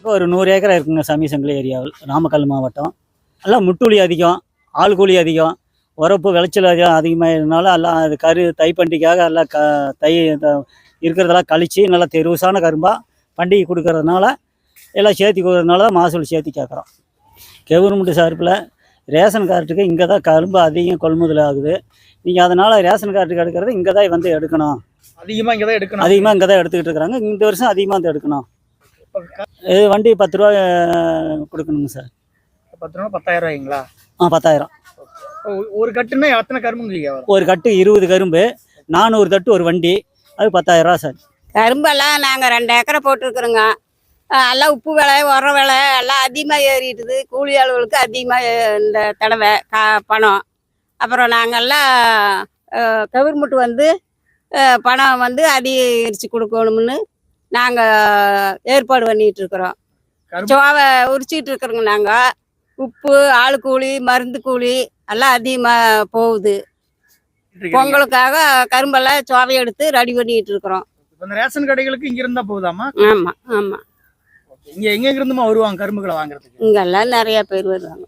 பக்கம் ஒரு 100 ஏக்கரா இருக்குங்க சமீசங்கிலி ஏரியாவில், நாமக்கல் மாவட்டம். எல்லாம் முட்டுலி அதிகம், ஆள் கூலி அதிகம், உரப்பு விளைச்சல் அதிகமாகிறதுனால எல்லாம் அது தைப்பண்டிக்காக எல்லாம் தை இருக்கிறதெல்லாம் கழித்து நல்லா தெருவுசான கரும்பாக பண்டிகை கொடுக்கறதுனால எல்லாம் சேர்த்தி கொடுக்கறதுனால தான் மகசூல் சேர்த்தி கேட்குறோம். கவர்மெண்ட் சார்பில் ரேஷன் கார்டுக்கு இங்கே தான் கரும்பு அதிகம் கொள்முதல் ஆகுது. நீங்கள் அதனால் ரேஷன் கார்டுக்கு எடுக்கிறது இங்கே தான் வந்து எடுக்கணும். அதிகமாக இங்கே தான் எடுக்கணும். அதிகமாக இங்கே தான் எடுத்துக்கிட்டு இருக்கிறாங்க. இந்த வருஷம் அதிகமாக வந்து எடுக்கணும். இது வண்டி 10 ரூபா கொடுக்கணுங்க சார். 10 ரூபா 10,000 ரூபாய்ங்களா? 10,000. ஒரு கட்டுன்னா எத்தனை கரும்புங்க? ஒரு கட்டு 20 கரும்பு, 400 தட்டு ஒரு வண்டி, அது 10,000 ரூபா சார். கரும்பெல்லாம் நாங்கள் 2 ஏக்கரை போட்டிருக்குறோங்க. எல்லாம் உப்பு விலை, உரம் விலை எல்லாம் அதிகமாக ஏறிட்டுது. கூலி ஆளுகளுக்கு அதிகமாக இந்த தடவை பணம். அப்புறம் நாங்கள்லாம் கவர்மெண்ட் வந்து பணம் வந்து அதிகரித்து கொடுக்கணும்னு நாங்கள் ஏற்பாடு பண்ணிகிட்டு இருக்கிறோம். சோவை உரிச்சிக்கிட்டு இருக்கிறோங்க. நாங்கள் உப்பு, ஆளு கூலி, மருந்து கூலி எல்லாம் அதிகமாக போகுது. பொங்கலுக்காக கரும்பெல்லாம் சோவை எடுத்து ரெடி பண்ணிட்டு இருக்கிறோம். ரேஷன் கடைகளுக்கு இங்க இருந்தா போகுதாமா? ஆமா ஆமா. இங்க எங்க இருந்துமா வருவாங்க கரும்புகளை வாங்குறதுக்கு? இங்கெல்லாம் நிறைய பேர் வருவாங்க.